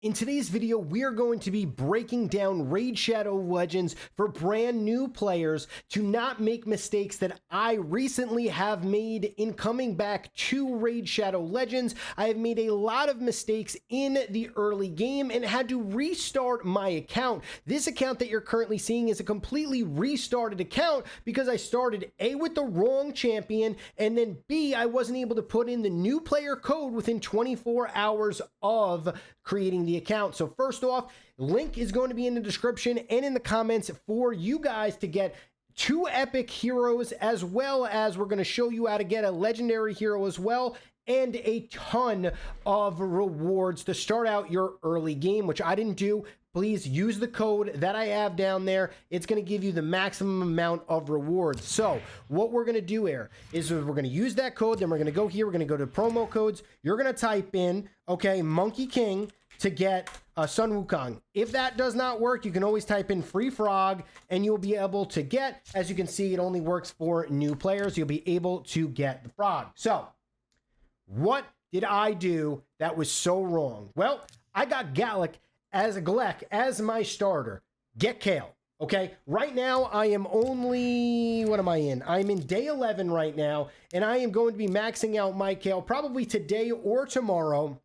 In today's video, we are going to be breaking down Raid Shadow Legends for brand new players to not make mistakes that I recently have made in coming back to Raid Shadow Legends. I have made a lot of mistakes in the early game and had to restart my account. This account that you're currently seeing is a completely restarted account because I started A, with the wrong champion, and then B, I wasn't able to put in the new player code within 24 hours of creating the account. So first off, link is going to be in the description and in the comments for you guys to get 2 epic heroes, as well as we're going to show you how to get a legendary hero as well, and a ton of rewards to start out your early game, which I didn't do. Please use the code that I have down there. It's going to give you the maximum amount of rewards. So what we're going to do here is we're going to use that code. Then we're going to go here. We're going to go to promo codes. You're going to type in, okay, Monkey King to get Sun Wukong. If that does not work, you can always type in Free Frog and you'll be able to get, as you can see, it only works for new players. You'll be able to get the frog. So what did I do that was so wrong? Well, I got Galek as my starter. Get Kale. Okay, right now I am only, what am I in? I'm in day 11 right now, and I am going to be maxing out my Kale probably today or tomorrow.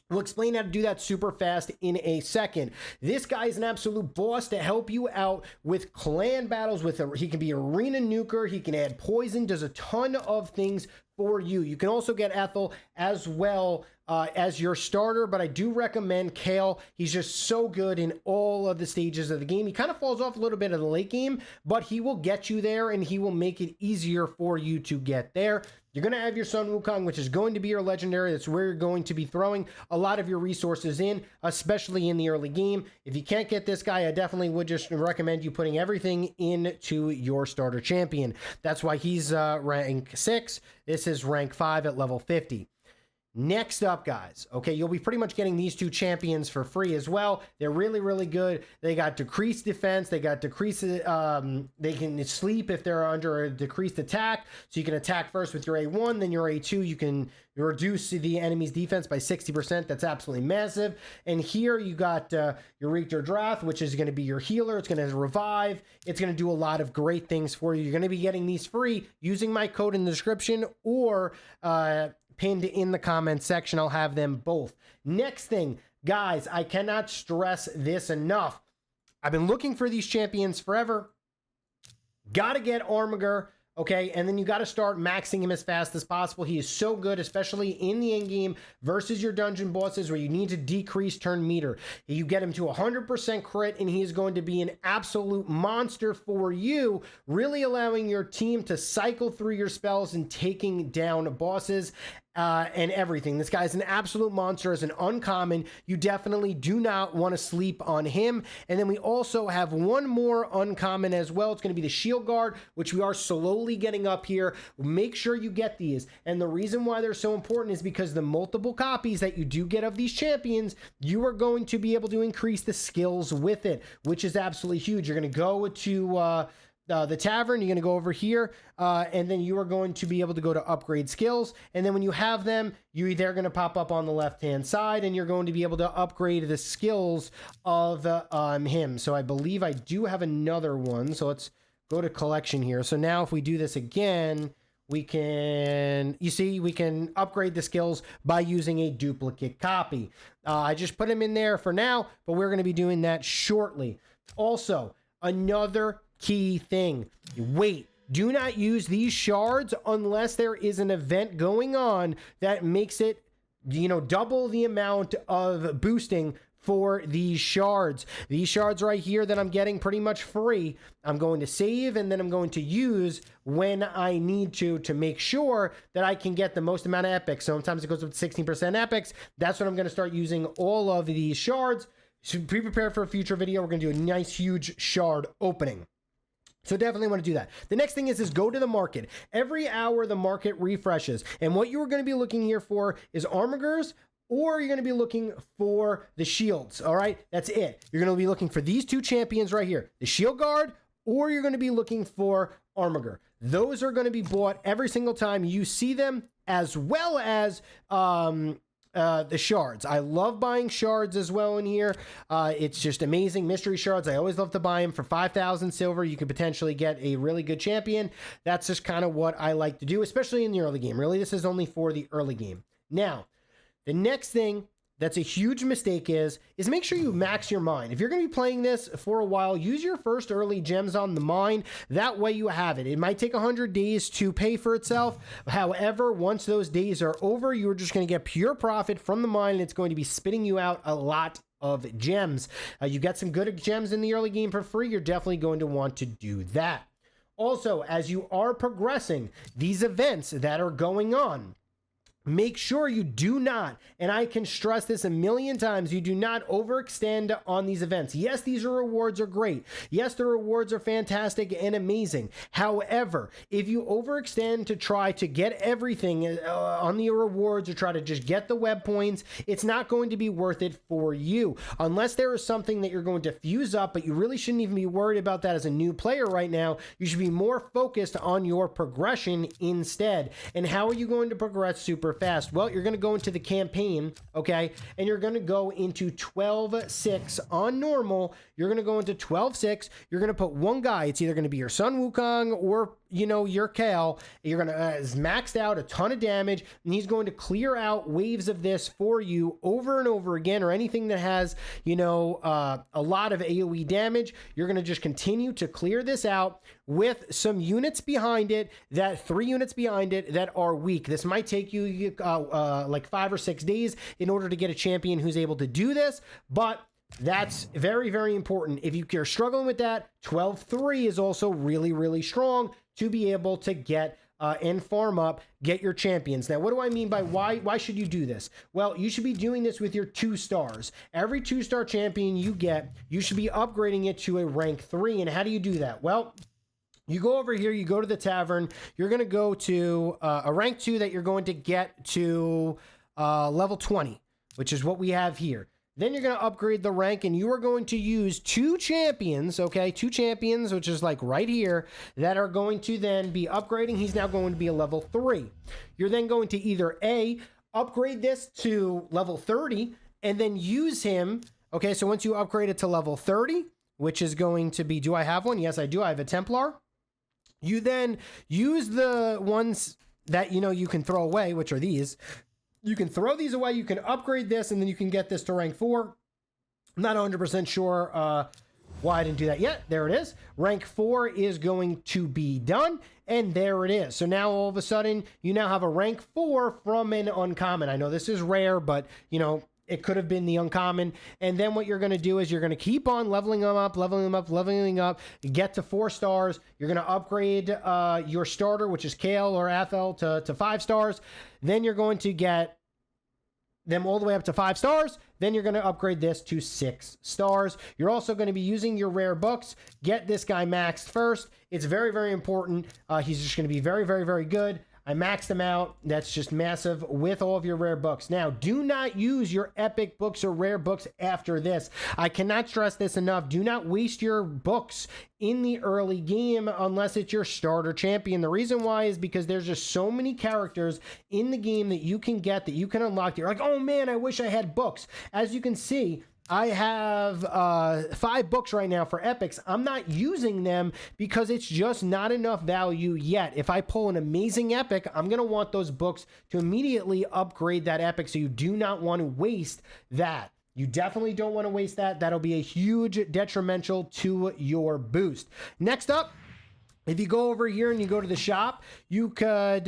We'll explain how to do that super fast in a second. This guy is an absolute boss to help you out with clan battles. He can be arena nuker, he can add poison, does a ton of things for you. You can also get Ethel as well as your starter, but I do recommend Kale. He's just so good in all of the stages of the game. He kind of falls off a little bit of the late game, but he will get you there and he will make it easier for you to get there. You're going to have your Sun Wukong, which is going to be your legendary. That's where you're going to be throwing a lot of your resources in, especially in the early game. If you can't get this guy, I definitely would just recommend you putting everything into your starter champion. That's why he's rank 6. This is rank 5 at level 50. Next up, guys, okay, you'll be pretty much getting these 2 champions for free as well. They're really, really good. They got decreased defense. They got decreased, they can sleep if they're under a decreased attack. So you can attack first with your A1, then your A2. You can reduce the enemy's defense by 60%. That's absolutely massive. And here you got your Richter Drath, which is going to be your healer. It's going to revive. It's going to do a lot of great things for you. You're going to be getting these free using my code in the description or pinned in the comments section. I'll have them both. Next thing, guys, I cannot stress this enough. I've been looking for these champions forever. Gotta get Armiger, okay? And then you got to start maxing him as fast as possible. He is so good, especially in the end game versus your dungeon bosses where you need to decrease turn meter. You get him to 100% crit and he is going to be an absolute monster for you, really allowing your team to cycle through your spells and taking down bosses and everything. This guy's an absolute monster as an uncommon. You definitely do not want to sleep on him. And then we also have one more uncommon as well. It's going to be the Shield Guard, which we are slowly getting up here. Make sure you get these. And the reason why they're so important is because the multiple copies that you do get of these champions, you are going to be able to increase the skills with it, which is absolutely huge. You're going to go to the tavern, you're going to go over here, and then you are going to be able to go to upgrade skills. And then when you have them, they're going to pop up on the left-hand side, and you're going to be able to upgrade the skills of him. So I believe I do have another one. So let's go to collection here. So now if we do this again, we can, you see, we can upgrade the skills by using a duplicate copy. I just put them in there for now, but we're going to be doing that shortly. Also, another key thing, wait, do not use these shards unless there is an event going on that makes it, double the amount of boosting for these shards. These shards right here that I'm getting pretty much free, I'm going to save and then I'm going to use when I need to make sure that I can get the most amount of epics. Sometimes it goes up to 16% epics. That's when I'm going to start using all of these shards. So be prepared for a future video. We're going to do a nice huge shard opening. So definitely want to do that. The next thing is go to the market. Every hour the market refreshes. And what you are going to be looking here for is Armigers, or you're going to be looking for the shields. All right, that's it. You're going to be looking for these 2 champions right here, the Shield Guard, or you're going to be looking for Armiger. Those are going to be bought every single time you see them, as well as the shards. I love buying shards as well in here. It's just amazing. Mystery shards, I always love to buy them. For 5,000 silver, you can potentially get a really good champion. That's just kind of what I like to do, especially in the early game. Really, this is only for the early game. Now, the next thing that's a huge mistake is make sure you max your mine. If you're going to be playing this for a while, use your first early gems on the mine. That way you have it. It might take 100 days to pay for itself. However, once those days are over, you're just going to get pure profit from the mine, and it's going to be spitting you out a lot of gems. You get some good gems in the early game for free. You're definitely going to want to do that. Also, as you are progressing these events that are going on, make sure you do not, and I can stress this a million times, you do not overextend on these events. Yes, these rewards are great. Yes, the rewards are fantastic and amazing. However, if you overextend to try to get everything on the rewards or try to just get the web points, it's not going to be worth it for you. Unless there is something that you're going to fuse up, but you really shouldn't even be worried about that as a new player right now. You should be more focused on your progression instead. And how are you going to progress super fast? Well, you're going to go into the campaign, okay, and you're going to go into 12-6 on normal. You're going to go into 12-6. You're going to put one guy. It's either going to be your Sun Wukong or, you know, your Kale. You're going to is maxed out a ton of damage, and he's going to clear out waves of this for you over and over again, or anything that has, you know, a lot of AoE damage. You're going to just continue to clear this out with some units behind it, 3 units behind it that are weak. This might take you like 5 or 6 days in order to get a champion who's able to do this, but that's very, very important. If you're struggling with that, 12-3 is also really, really strong to be able to get and farm up, get your champions. Now, what do I mean by why should you do this? Well, you should be doing this with your 2 stars. Every 2-star champion you get, you should be upgrading it to a rank 3. And how do you do that? Well, you go over here, you go to the tavern, you're going to go to a rank 2 that you're going to get to level 20, which is what we have here. Then you're going to upgrade the rank, and you are going to use 2 champions, okay? 2 champions, which is like right here, that are going to then be upgrading. He's now going to be a level 3. You're then going to either A, upgrade this to level 30, and then use him, okay? So once you upgrade it to level 30, which is going to be, do I have one? Yes, I do. I have a Templar. You then use the ones that, you know, you can throw away, which are these. You can throw these away. You can upgrade this, and then you can get this to rank 4. I'm not 100% sure why I didn't do that yet. There it is. Rank 4 is going to be done, and there it is. So now all of a sudden, you now have a rank 4 from an uncommon. I know this is rare, but, you know, it could have been the uncommon. And then what you're going to do is you're going to keep on leveling them up, get to 4 stars. You're going to upgrade your starter, which is Kale or Athel, to 5 stars. Then you're going to get them all the way up to 5 stars. Then you're going to upgrade this to 6 stars. You're also going to be using your rare books. Get this guy maxed first. It's very, very important. He's just going to be very, very, very good. I maxed them out. That's just massive with all of your rare books. Now, do not use your epic books or rare books after this. I cannot stress this enough. Do not waste your books in the early game unless it's your starter champion. The reason why is because there's just so many characters in the game that you can get, that you can unlock. You're like, oh man, I wish I had books. As you can see, I have 5 books right now for epics. I'm not using them because it's just not enough value yet. If I pull an amazing epic, I'm going to want those books to immediately upgrade that epic. So you do not want to waste that. You definitely don't want to waste that. That'll be a huge detrimental to your boost. Next up, if you go over here and you go to the shop, you could,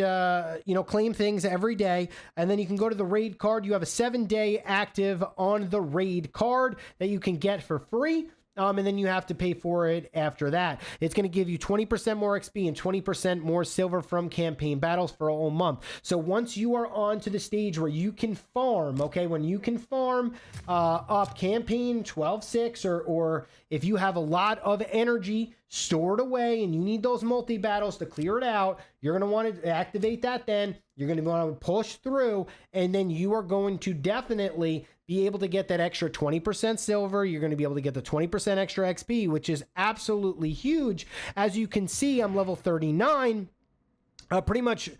claim things every day. And then you can go to the raid card. You have a 7-day active on the raid card that you can get for free. And then you have to pay for it after that. It's going to give you 20% more XP and 20% more silver from campaign battles for a whole month. So once you are on to the stage where you can farm, okay, when you can farm up campaign 12-6, or if you have a lot of energy stored away and you need those multi-battles to clear it out, you're going to want to activate that then. You're going to want to push through, and then you are going to definitely be able to get that extra 20% silver. You're going to be able to get the 20% extra XP, which is absolutely huge. As you can see, I'm level 39. pretty much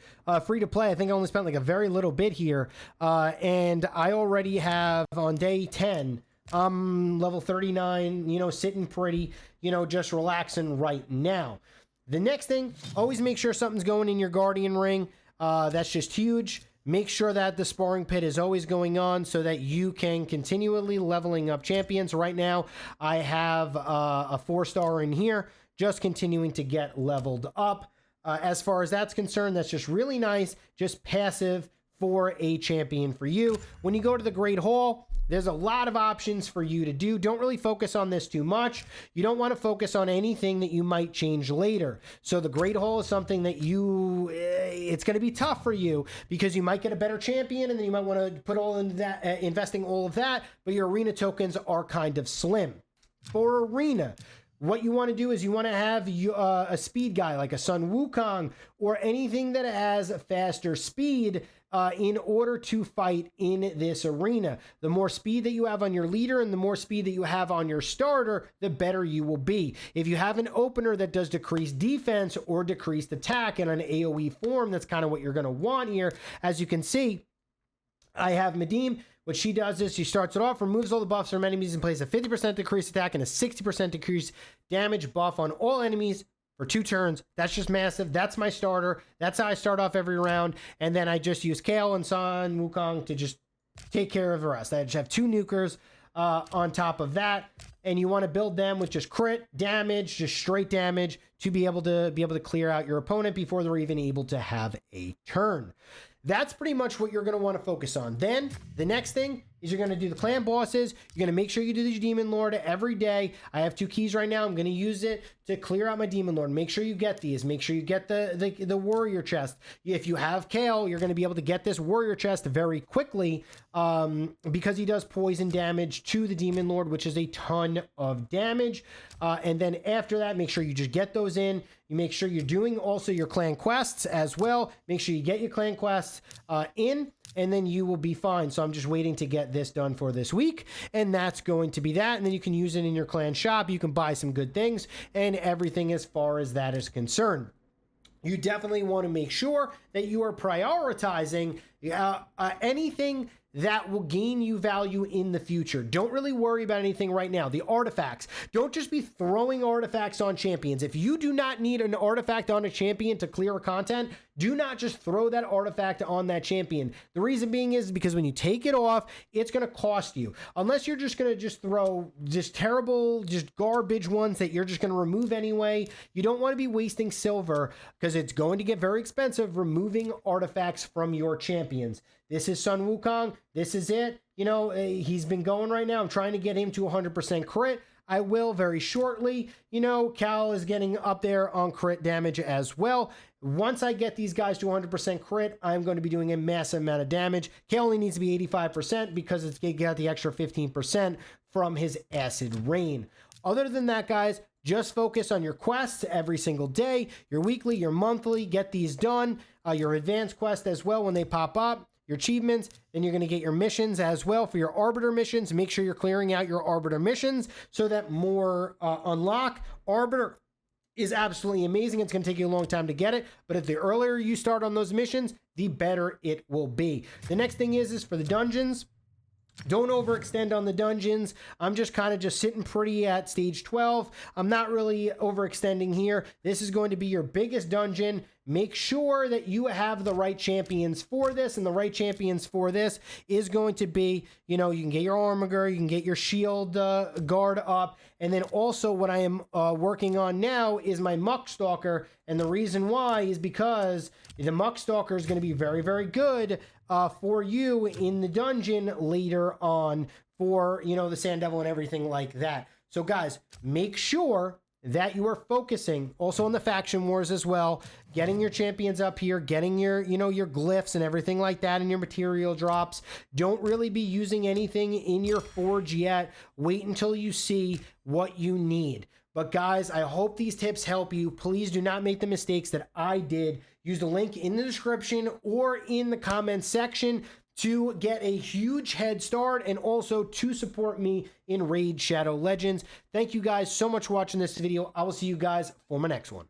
free to play. I think I only spent like a very little bit here. And I already have on day 10, level 39, you know, sitting pretty, you know, just relaxing right now. The next thing, always make sure something's going in your Guardian Ring. That's just huge. Make sure that the sparring pit is always going on so that you can continually leveling up champions. Right now, I have a 4-star in here, just continuing to get leveled up. As far as that's concerned, that's just really nice, just passive for a champion for you. When you go to the Great Hall, there's a lot of options for you to do. Don't really focus on this too much. You don't want to focus on anything that you might change later. So the Great Hall is something that it's going to be tough for you because you might get a better champion and then you might want to put all into that, investing all of that, but your arena tokens are kind of slim. For arena, what you want to do is you want to have a speed guy like a Sun Wukong or anything that has a faster speed in order to fight in this arena. The more speed that you have on your leader and the more speed that you have on your starter, the better you will be. If you have an opener that does decreased defense or decreased attack in an AoE form, that's kind of what you're going to want here. As you can see, I have Medim. What she does is she starts it off, removes all the buffs from enemies and places a 50% decreased attack and a 60% decreased damage buff on all enemies for 2 turns. That's just massive. That's my starter. That's how I start off every round. And then I just use Kayle and Sun Wukong to just take care of the rest. I just have 2 nukers on top of that. And you want to build them with just crit damage, just straight damage to be able to clear out your opponent before they're even able to have a turn. That's pretty much what you're going to want to focus on. Then the next thing is you're going to do the clan bosses. You're going to make sure you do the Demon Lord every day. I have 2 keys right now. I'm going to use it to clear out my Demon Lord. Make sure you get these. Make sure you get the warrior chest. If you have Kayle, you're going to be able to get this warrior chest very quickly because he does poison damage to the Demon Lord, which is a ton of damage. And then after that, make sure you just get those in. You make sure you're doing also your clan quests as well. Make sure you get your clan quests in, and then you will be fine. So I'm just waiting to get this done for this week, and that's going to be that. And then you can use it in your clan shop. You can buy some good things and everything as far as that is concerned. You definitely want to make sure that you are prioritizing anything that will gain you value in the future. Don't really worry about anything right now. The artifacts. Don't just be throwing artifacts on champions. If you do not need an artifact on a champion to clear content, do not just throw that artifact on that champion. The reason being is because when you take it off, it's going to cost you. Unless you're just going to just throw just terrible, just garbage ones that you're just going to remove anyway. You don't want to be wasting silver because it's going to get very expensive removing artifacts from your champions. This is Sun Wukong. This is it. You know, he's been going right now. I'm trying to get him to 100% crit. I will very shortly. You know, Cal is getting up there on crit damage as well. Once I get these guys to 100% crit, I'm going to be doing a massive amount of damage. Cal only needs to be 85% because it's got the extra 15% from his Acid Rain. Other than that, guys, just focus on your quests every single day, your weekly, your monthly, get these done, your advanced quest as well when they pop up. Your achievements, then you're going to get your missions as well for your Arbiter missions. Make sure you're clearing out your Arbiter missions so that more unlock. Arbiter is absolutely amazing. It's going to take you a long time to get it, but if the earlier you start on those missions, the better it will be. The next thing is for the dungeons. Don't overextend on the dungeons. I'm just kind of just sitting pretty at stage 12. I'm not really overextending here. This is going to be your biggest dungeon. Make sure that you have the right champions for this, and the right champions for this is going to be, you know, you can get your Armiger, you can get your shield guard up, and then also what I am working on now is my Muckstalker, and the reason why is because the Muckstalker is going to be very, very good for you in the dungeon later on for, you know, the Sand Devil and everything like that. So guys, make sure that you are focusing also on the faction wars as well, getting your champions up here, getting your, you know, your glyphs and everything like that and your material drops. Don't really be using anything in your forge yet. Wait until you see what you need. But guys, I hope these tips help you. Please do not make the mistakes that I did. Use the link in the description or in the comments section to get a huge head start and also to support me in Raid Shadow Legends. Thank you guys so much for watching this video. I will see you guys for my next one.